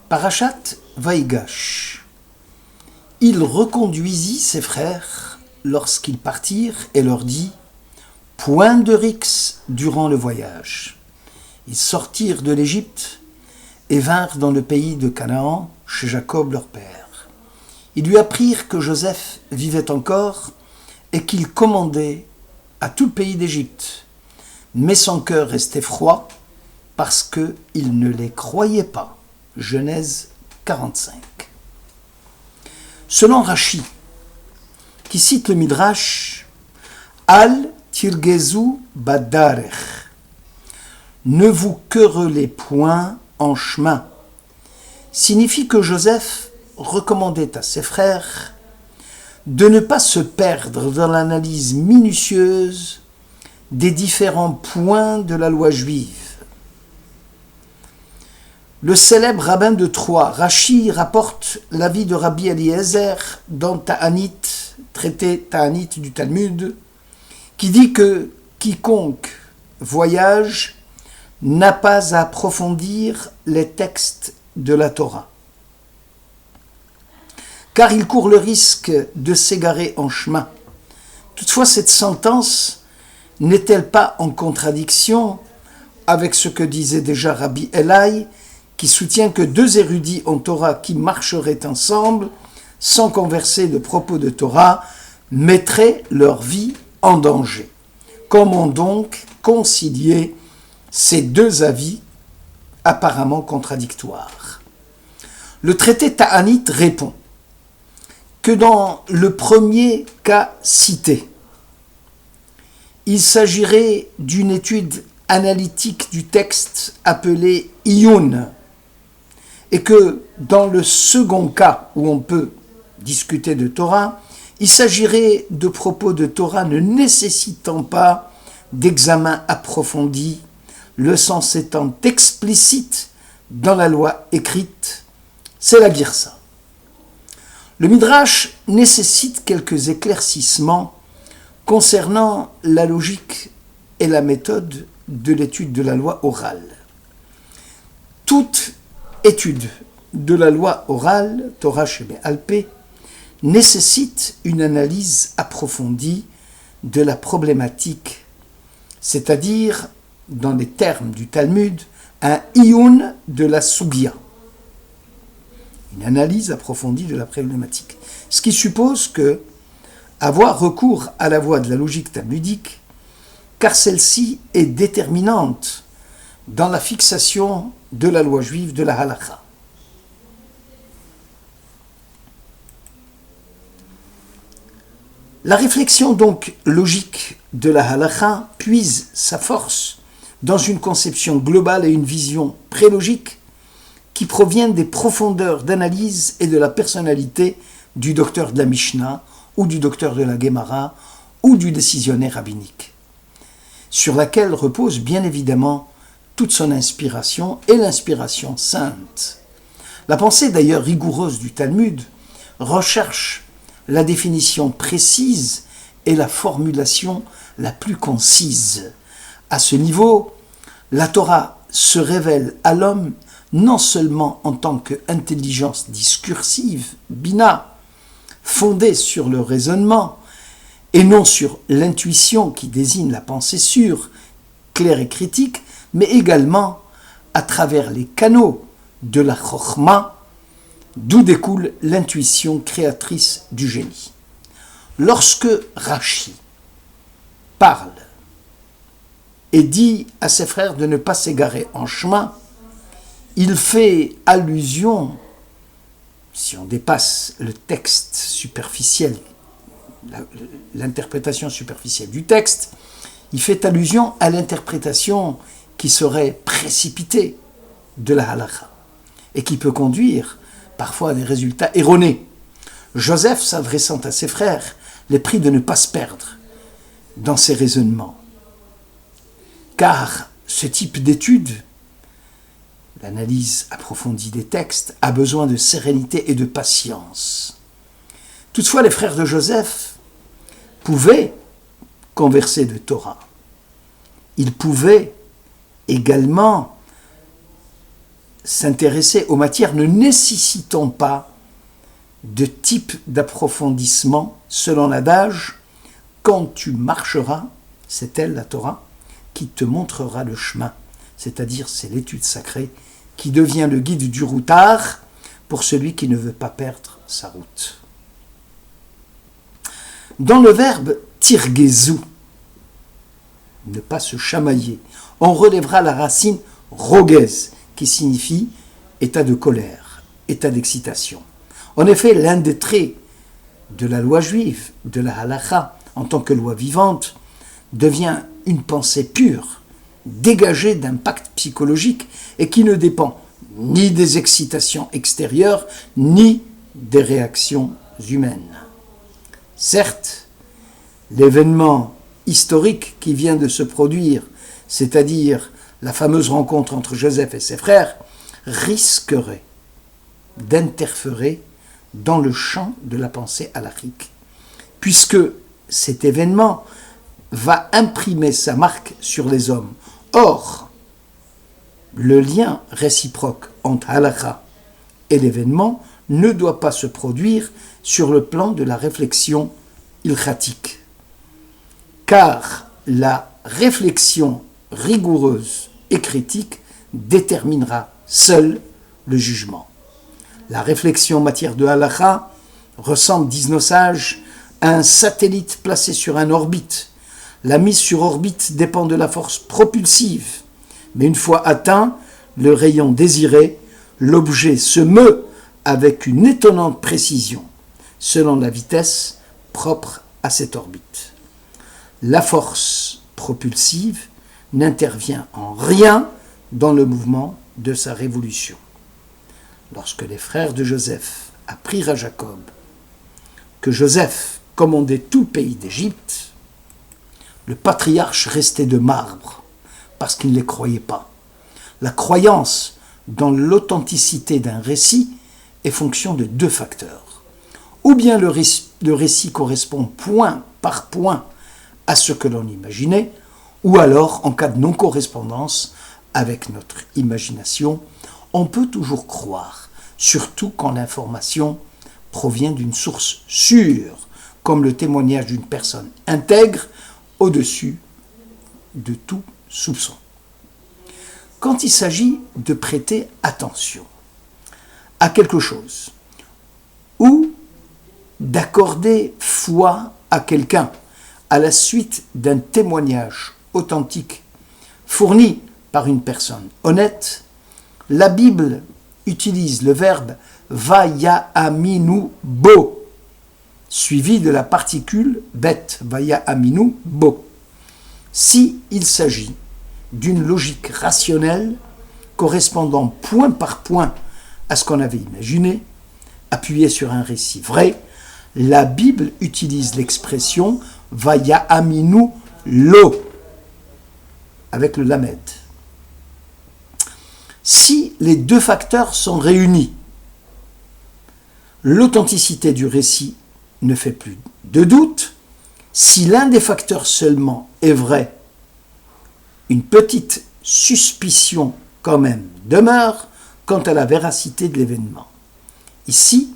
Parashat Vaïgash. Il reconduisit ses frères lorsqu'ils partirent et leur dit « Point de rixe durant le voyage. » Ils sortirent de l'Égypte et vinrent dans le pays de Canaan, chez Jacob leur père. Ils lui apprirent que Joseph vivait encore et qu'il commandait à tout le pays d'Égypte. Mais son cœur restait froid parce qu'il ne les croyait pas. Genèse 45. Selon Rashi, qui cite le Midrash, Al tirgezu badarech, ne vous querellez point en chemin, signifie que Joseph recommandait à ses frères de ne pas se perdre dans l'analyse minutieuse des différents points de la loi juive. Le célèbre rabbin de Troyes, Rashi, rapporte l'avis de Rabbi Eliezer dans Ta'anit, traité Ta'anit du Talmud, qui dit que quiconque voyage n'a pas à approfondir les textes de la Torah, car il court le risque de s'égarer en chemin. Toutefois, cette sentence n'est-elle pas en contradiction avec ce que disait déjà Rabbi Elai, qui soutient que deux érudits en Torah qui marcheraient ensemble, sans converser de propos de Torah, mettraient leur vie en danger. Comment donc concilier ces deux avis apparemment contradictoires? Le traité Ta'anit répond que dans le premier cas cité, il s'agirait d'une étude analytique du texte appelée Iyun, et que dans le second cas où on peut discuter de Torah, il s'agirait de propos de Torah ne nécessitant pas d'examen approfondi, le sens étant explicite dans la loi écrite, c'est la Girsa. Le Midrash nécessite quelques éclaircissements concernant la logique et la méthode de l'étude de la loi orale. Toute étude de la loi orale, Torah Shebe'al Peh, nécessite une analyse approfondie de la problématique, c'est-à-dire, dans les termes du Talmud, un iyun de la sugya, une analyse approfondie de la problématique. Ce qui suppose que avoir recours à la voie de la logique talmudique, car celle-ci est déterminante dans la fixation de la loi juive de la halakha. La réflexion donc logique de la halakha puise sa force dans une conception globale et une vision prélogique qui proviennent des profondeurs d'analyse et de la personnalité du docteur de la Mishnah ou du docteur de la Gemara ou du décisionnaire rabbinique, sur laquelle repose bien évidemment toute son inspiration et l'inspiration sainte. La pensée d'ailleurs rigoureuse du Talmud recherche la définition précise et la formulation la plus concise. À ce niveau, la Torah se révèle à l'homme non seulement en tant qu'intelligence discursive, bina, fondée sur le raisonnement, et non sur l'intuition qui désigne la pensée sûre, claire et critique, mais également à travers les canaux de la chokhma, d'où découle l'intuition créatrice du génie. Lorsque Rashi parle et dit à ses frères de ne pas s'égarer en chemin, il fait allusion, si on dépasse le texte superficiel, l'interprétation superficielle du texte, il fait allusion à l'interprétation qui serait précipitée de la halakha et qui peut conduire parfois à des résultats erronés. Joseph, s'adressant à ses frères, les prie de ne pas se perdre dans ses raisonnements, car ce type d'étude, l'analyse approfondie des textes, a besoin de sérénité et de patience. Toutefois, les frères de Joseph pouvaient converser de Torah. Ils pouvaient également s'intéresser aux matières ne nécessitant pas de type d'approfondissement selon l'adage « Quand tu marcheras, c'est elle, la Torah, qui te montrera le chemin », c'est-à-dire c'est l'étude sacrée qui devient le guide du routard pour celui qui ne veut pas perdre sa route. Dans le verbe « tirgezu », ne pas se chamailler, on relèvera la racine « rogez » qui signifie état de colère, état d'excitation. En effet, l'un des traits de la loi juive, de la halakha, en tant que loi vivante, devient une pensée pure, dégagée d'impact psychologique et qui ne dépend ni des excitations extérieures, ni des réactions humaines. Certes, l'événement historique qui vient de se produire, c'est-à-dire la fameuse rencontre entre Joseph et ses frères, risquerait d'interférer dans le champ de la pensée halachique, puisque cet événement va imprimer sa marque sur les hommes. Or, le lien réciproque entre halakha et l'événement ne doit pas se produire sur le plan de la réflexion ilchatique, car la réflexion rigoureuse et critique déterminera seule le jugement. La réflexion en matière de halakha ressemble, disent nos sages, à un satellite placé sur une orbite. La mise sur orbite dépend de la force propulsive, mais une fois atteint le rayon désiré, l'objet se meut avec une étonnante précision, selon la vitesse propre à cette orbite. La force propulsive n'intervient en rien dans le mouvement de sa révolution. Lorsque les frères de Joseph apprirent à Jacob que Joseph commandait tout le pays d'Égypte, le patriarche restait de marbre parce qu'il ne les croyait pas. La croyance dans l'authenticité d'un récit est fonction de deux facteurs. Ou bien le récit correspond point par point à ce que l'on imaginait, ou alors, en cas de non-correspondance avec notre imagination, on peut toujours croire, surtout quand l'information provient d'une source sûre, comme le témoignage d'une personne intègre au-dessus de tout soupçon. Quand il s'agit de prêter attention à quelque chose ou d'accorder foi à quelqu'un à la suite d'un témoignage authentique fourni par une personne honnête, la Bible utilise le verbe vaya'aminu bo, suivi de la particule bet, vaya'aminu bo. Si il s'agit d'une logique rationnelle correspondant point par point à ce qu'on avait imaginé, appuyée sur un récit vrai, la Bible utilise l'expression vaya'aminu lo, avec le lamed. Si les deux facteurs sont réunis, l'authenticité du récit ne fait plus de doute. Si l'un des facteurs seulement est vrai, une petite suspicion quand même demeure quant à la véracité de l'événement. Ici,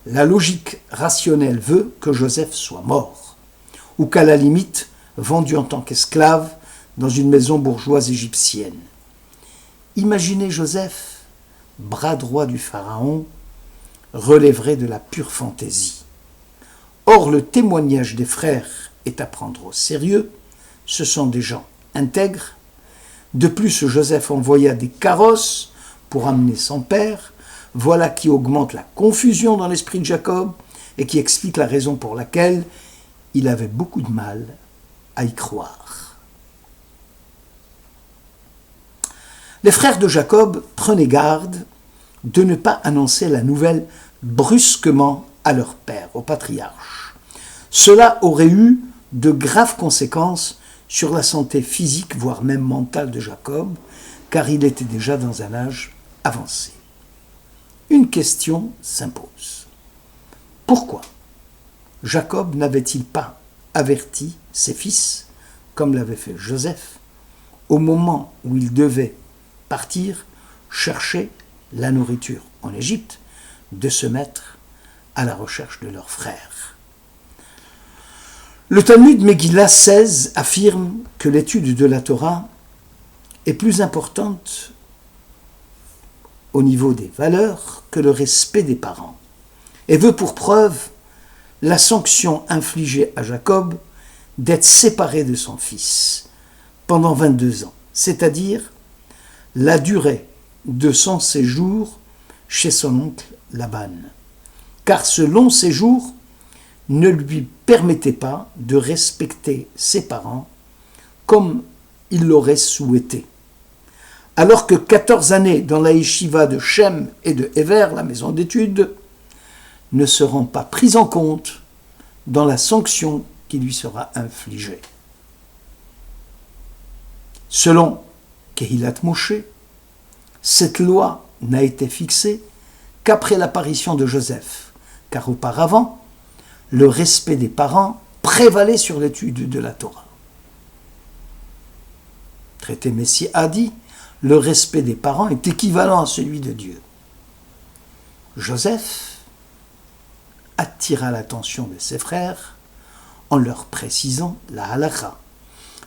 la logique rationnelle veut que Joseph soit mort, ou qu'à la limite, vendu en tant qu'esclave dans une maison bourgeoise égyptienne. Imaginez Joseph, bras droit du pharaon, relèverait de la pure fantaisie. Or, le témoignage des frères est à prendre au sérieux, ce sont des gens intègres. De plus, Joseph envoya des carrosses pour amener son père, voilà qui augmente la confusion dans l'esprit de Jacob et qui explique la raison pour laquelle il avait beaucoup de mal à y croire. Les frères de Jacob prenaient garde de ne pas annoncer la nouvelle brusquement à leur père, au patriarche. Cela aurait eu de graves conséquences sur la santé physique, voire même mentale de Jacob, car il était déjà dans un âge avancé. Une question s'impose. Pourquoi Jacob n'avait-il pas averti ses fils, comme l'avait fait Joseph, au moment où il devait partir chercher la nourriture en Égypte, de se mettre à la recherche de leurs frères. Le Talmud Megillah 16 affirme que l'étude de la Torah est plus importante au niveau des valeurs que le respect des parents, et veut pour preuve la sanction infligée à Jacob d'être séparé de son fils pendant 22 ans, c'est-à-dire la durée de son séjour chez son oncle Laban, car ce long séjour ne lui permettait pas de respecter ses parents comme il l'aurait souhaité. Alors que 14 années dans la yeshiva de Shem et de Héver, la maison d'études, ne seront pas prises en compte dans la sanction qui lui sera infligée. Selon Kehilat Moshe, cette loi n'a été fixée qu'après l'apparition de Joseph, car auparavant, le respect des parents prévalait sur l'étude de la Torah. Traité Messie a dit, le respect des parents est équivalent à celui de Dieu. Joseph attira l'attention de ses frères en leur précisant la halakha.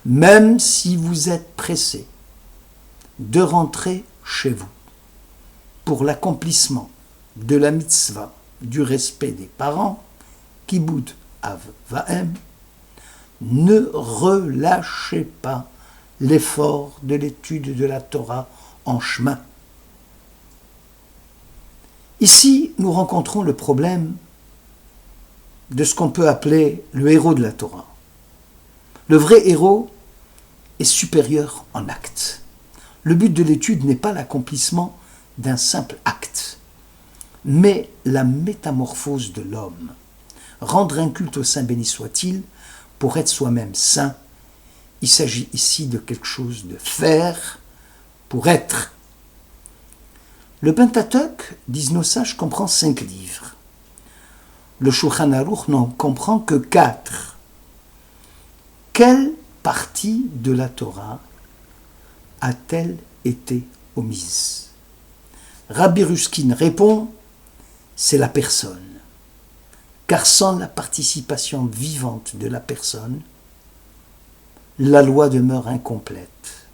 Même si vous êtes pressés de rentrer chez vous pour l'accomplissement de la mitzvah du respect des parents, Kibud Av Vaem, ne relâchez pas l'effort de l'étude de la Torah en chemin. Ici, nous rencontrons le problème de ce qu'on peut appeler le héros de la Torah. Le vrai héros est supérieur en acte. Le but de l'étude n'est pas l'accomplissement d'un simple acte, mais la métamorphose de l'homme. Rendre un culte au Saint béni soit-il pour être soi-même saint. Il s'agit ici de quelque chose de faire pour être. Le Pentateuque, disent nos sages, comprend 5 livres. Le Shulchan Aruch n'en comprend que 4. Quelle partie de la Torah a-t-elle été omise? Rabbi Ruskin répond, c'est la personne. Car sans la participation vivante de la personne, la loi demeure incomplète.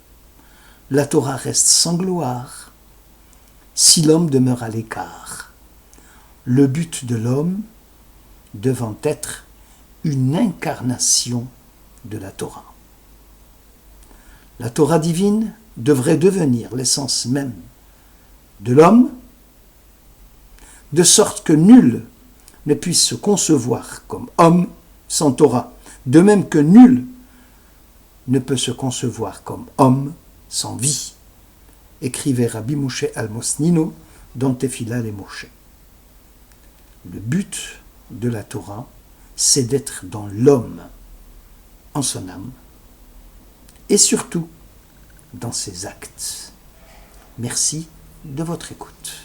La Torah reste sans gloire si l'homme demeure à l'écart. Le but de l'homme devant être une incarnation de la Torah. La Torah divine devrait devenir l'essence même de l'homme, de sorte que nul ne puisse se concevoir comme homme sans Torah, de même que nul ne peut se concevoir comme homme sans vie, écrivait Rabbi Moshe Almosnino dans Tefila les Moshe. Le but de la Torah, c'est d'être dans l'homme, en son âme, et surtout dans ses actes. Merci de votre écoute.